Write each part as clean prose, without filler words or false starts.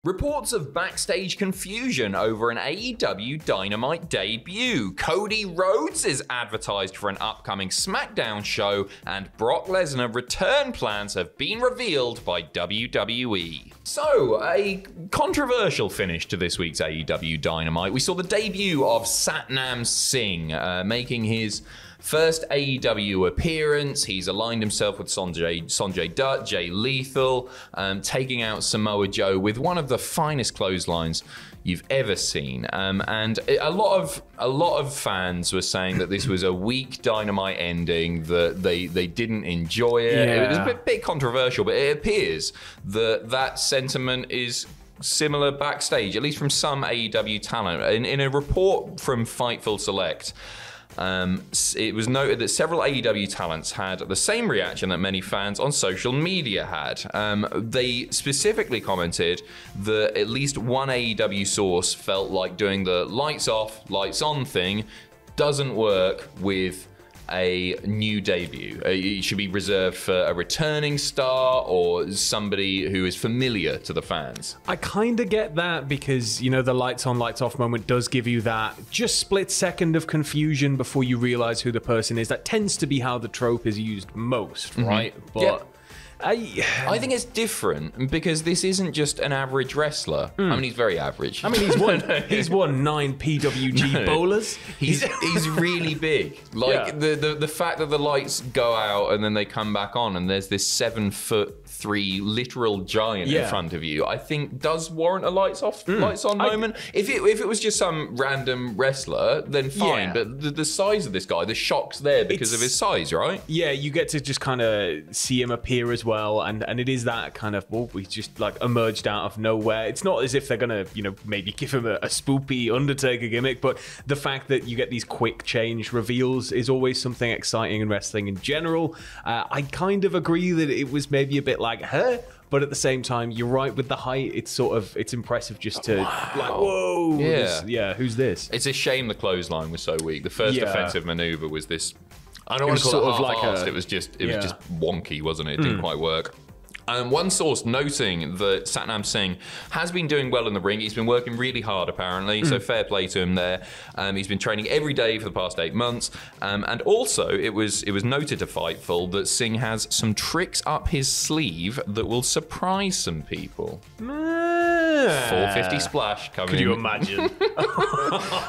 Reports of backstage confusion over an AEW Dynamite debut. Cody Rhodes is advertised for an upcoming SmackDown show, and Brock Lesnar return plans have been revealed by WWE. So, a controversial finish to this week's AEW Dynamite. We saw the debut of Satnam Singh, making his first AEW appearance. He's aligned himself with Sonjay Dutt, Jay Lethal, taking out Samoa Joe with one of the finest clotheslines you've ever seen. And a lot of fans were saying that this was a weak Dynamite ending, that they didn't enjoy it. Yeah. It was a bit controversial, but it appears that sentiment is similar backstage, at least from some AEW talent. In a report from Fightful Select, it was noted that several AEW talents had the same reaction that many fans on social media had. They specifically commented that at least one AEW source felt like doing the lights off, lights on thing doesn't work with a new debut. It should be reserved for a returning star or somebody who is familiar to the fans. I kind of get that because, you know, the lights on, lights off moment does give you that just split second of confusion before you realize who the person is. That tends to be how the trope is used most, right? But yeah. I think it's different because this isn't just an average wrestler. I mean, he's very average. I mean, he's won 9 PWG bowlers. He's really big. Like the fact that the lights go out and then they come back on, and there's this 7'3" literal giant in front of you, I think does warrant a lights off, lights on moment. If it was just some random wrestler, then fine. But the size of this guy, the shock's there because of his size, right? Yeah, you get to just kind of see him appear as well, and it is that kind of, well, we just like emerged out of nowhere. It's not as if they're gonna, you know, maybe give him a spoopy Undertaker gimmick, but the fact that you get these quick change reveals is always something exciting in wrestling in general. I kind of agree that it was maybe a bit like, but at the same time, you're right with the height. It's impressive just to like, whoa, who's this? It's a shame the clothesline was so weak. The first offensive maneuver was this. I don't want to call it half-assed. It was just wonky, wasn't it? It didn't quite work. One source noting that Satnam Singh has been doing well in the ring. He's been working really hard, apparently, so fair play to him there. He's been training every day for the past 8 months. And also, it was noted to Fightful that Singh has some tricks up his sleeve that will surprise some people. 450 splash coming. Could you imagine?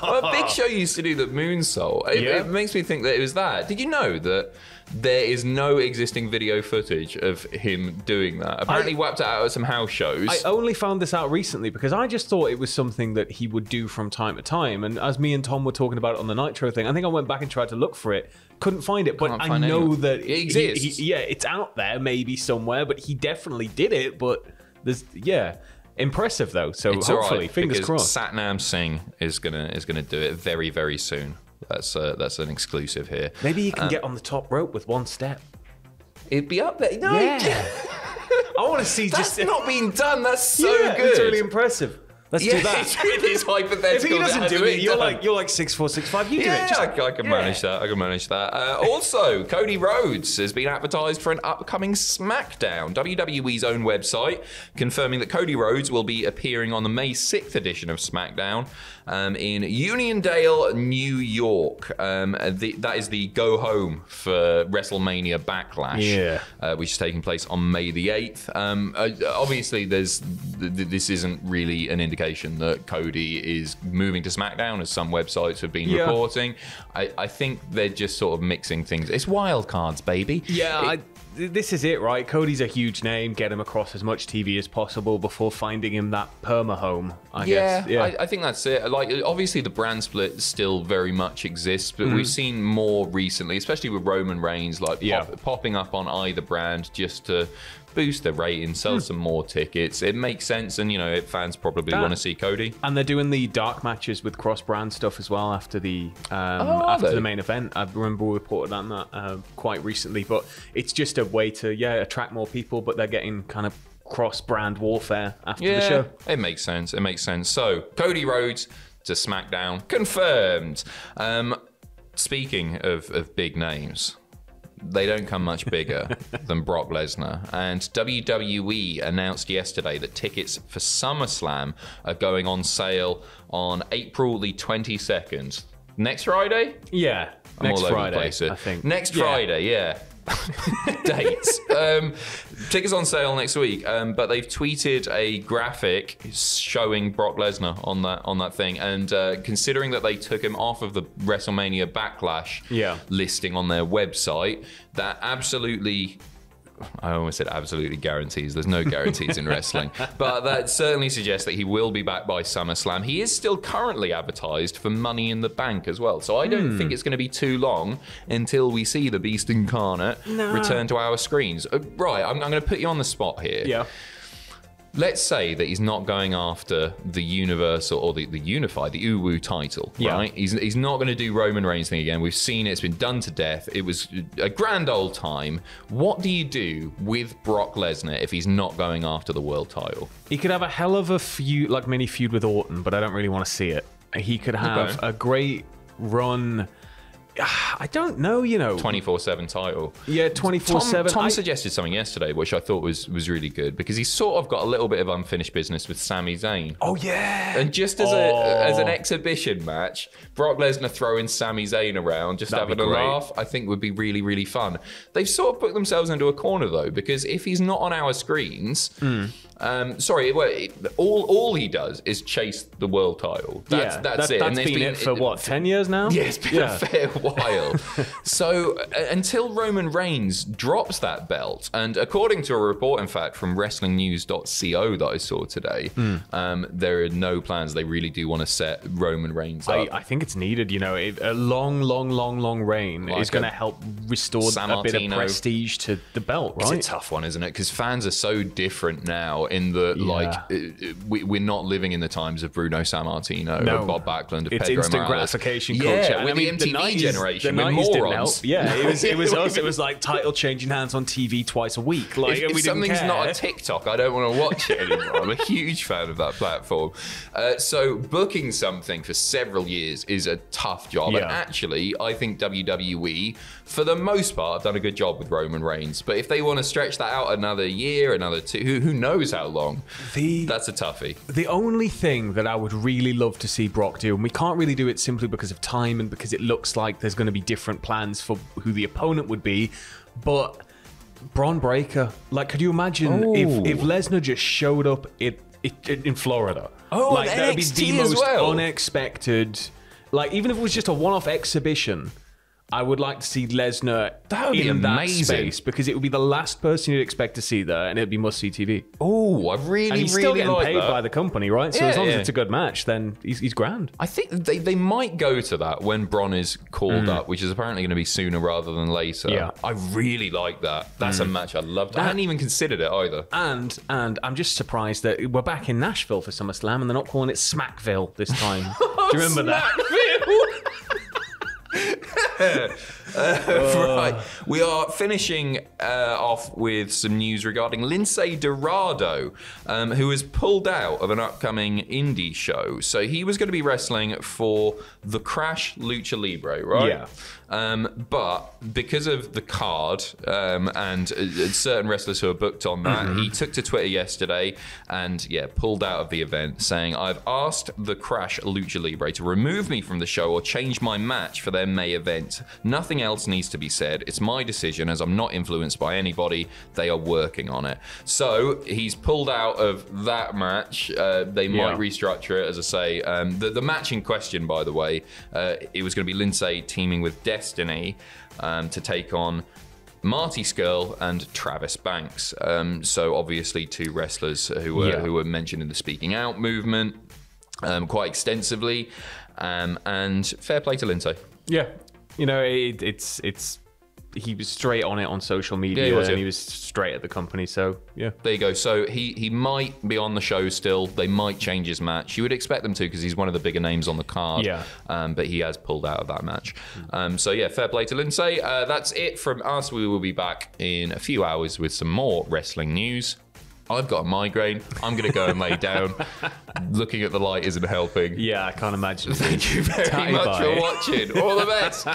Well, Big Show used to do the moonsault. It makes me think that it was that. Did you know that there is no existing video footage of him doing that? Apparently, he whapped it out at some house shows. I only found this out recently because I just thought it was something that he would do from time to time. And as me and Tom were talking about it on the Nitro thing, I think I went back and tried to look for it. Couldn't find it, but I know that it exists. It's out there maybe somewhere, but he definitely did it. But there's, impressive though. So it's hopefully, fingers crossed. Satnam Singh is gonna do it very, very soon. That's an exclusive here. Maybe you can get on the top rope with one step. It'd be up there. No, I want to see. That's not being done. That's so good. It's really impressive. Let's do that. It's hypothetical. If he doesn't do it, you're like 6'4", 6'5". You do it. I can manage that. I can manage that. Also, Cody Rhodes has been advertised for an upcoming SmackDown. WWE's own website confirming that Cody Rhodes will be appearing on the May 6th edition of SmackDown in Uniondale, New York. That is the go home for WrestleMania Backlash, which is taking place on May the 8th. Obviously, this isn't really an indication that Cody is moving to SmackDown, as some websites have been reporting. I think they're just sort of mixing things. It's wild cards, baby. This is it, right? Cody's a huge name. Get him across as much TV as possible before finding him that perma home, I guess. I think that's it. Like, obviously the brand split still very much exists, but we've seen more recently, especially with Roman Reigns, like popping up on either brand just to boost the rating, sell some more tickets. It makes sense, and fans probably want to see Cody. And they're doing the dark matches with cross-brand stuff as well after the the main event. I remember we reported on that quite recently, but it's just a way to attract more people, but they're getting kind of cross-brand warfare after the show. It makes sense. It makes sense. So Cody Rhodes to SmackDown confirmed. Speaking of big names, they don't come much bigger than Brock Lesnar. And WWE announced yesterday that tickets for SummerSlam are going on sale on April the 22nd. Next Friday? Yeah, I'm next all over Friday, the place here. I think. Next Friday, yeah. Dates. Tickets on sale next week, but they've tweeted a graphic showing Brock Lesnar on that thing, and considering that they took him off of the WrestleMania Backlash listing on their website, that absolutely, I almost said absolutely guarantees. There's no guarantees in wrestling. But that certainly suggests that he will be back by SummerSlam. He is still currently advertised for Money in the Bank as well. So I don't think it's going to be too long until we see the Beast Incarnate return to our screens. Right, I'm going to put you on the spot here. Yeah. Let's say that he's not going after the Universal or the Unified, the UWU title, right? He's not going to do Roman Reigns thing again. We've seen it. It's been done to death. It was a grand old time. What do you do with Brock Lesnar if he's not going after the world title? He could have a hell of a feud, like mini feud with Orton, but I don't really want to see it. He could have a great run. I don't know, 24/7 title. Yeah, 24/7. Tom suggested something yesterday, which I thought was really good, because he's sort of got a little bit of unfinished business with Sami Zayn. Oh, yeah. And just as an exhibition match, Brock Lesnar throwing Sami Zayn around, just having a laugh, I think would be really, really fun. They've sort of put themselves into a corner, though, because if he's not on our screens... all he does is chase the world title. That's it. That's been it for what, 10 years now? Yeah, it's been a fair while. So until Roman Reigns drops that belt, and according to a report, in fact, from WrestlingNews.co that I saw today, there are no plans. They really do want to set Roman Reigns up. I think it's needed. A long reign is going to help restore a bit of prestige to the belt, right? It's a tough one, isn't it? Because fans are so different now. In that, we're not living in the times of Bruno Sammartino, of Bob Backlund, of it's Pedro instant Morales. gratification culture. Yeah, with the MTV generation, the with 90s didn't morons. help. Yeah, it was us. It was like title changing hands on TV twice a week. Like, if something's not a TikTok, I don't want to watch it anymore. I'm a huge fan of that platform. So booking something for several years is a tough job. And actually, I think WWE, for the most part, have done a good job with Roman Reigns. But if they want to stretch that out another year, another two, who knows how long? That's a toughie. The only thing that I would really love to see Brock do, and we can't really do it simply because of time and because it looks like there's going to be different plans for who the opponent would be, but Braun Breaker. Like, could you imagine if Lesnar just showed up in Florida? Like, that would be the most unexpected. Like, even if it was just a one-off exhibition, I would like to see Lesnar in that space, because it would be the last person you'd expect to see there, and it'd be must-see TV. Oh, I really, and he's really still getting like paid that. by the company, right? So as long as it's a good match, then he's grand. I think they might go to that when Braun is called up, which is apparently going to be sooner rather than later. Yeah. I really like that. That's a match I loved. I hadn't even considered it either. And I'm just surprised that we're back in Nashville for SummerSlam, and they're not calling it Smackville this time. Do you remember that? Right, we are finishing off with some news regarding Lince Dorado, who has pulled out of an upcoming indie show. So he was going to be wrestling for the Crash Lucha Libre, right? Yeah. But because of the card and certain wrestlers who are booked on that, he took to Twitter yesterday and pulled out of the event, saying, "I've asked the Crash Lucha Libre to remove me from the show or change my match for their May event. Nothing else needs to be said. It's my decision, as I'm not influenced by anybody. They are working on it." So he's pulled out of that match. They might restructure it, as I say. The match in question, by the way, it was going to be Lince teaming with Destiny to take on Marty Scurll and Travis Banks. So obviously two wrestlers who were mentioned in the Speaking Out movement quite extensively. And fair play to Lince. Yeah. It's he was straight on it on social media, and he was straight at the company. So there you go. So he might be on the show still. They might change his match. You would expect them to, because he's one of the bigger names on the card. But he has pulled out of that match. So fair play to Lince. That's it from us. We will be back in a few hours with some more wrestling news. I've got a migraine. I'm going to go and lay down. Looking at the light isn't helping. Yeah, I can't imagine. Thank you very much for watching. All the best.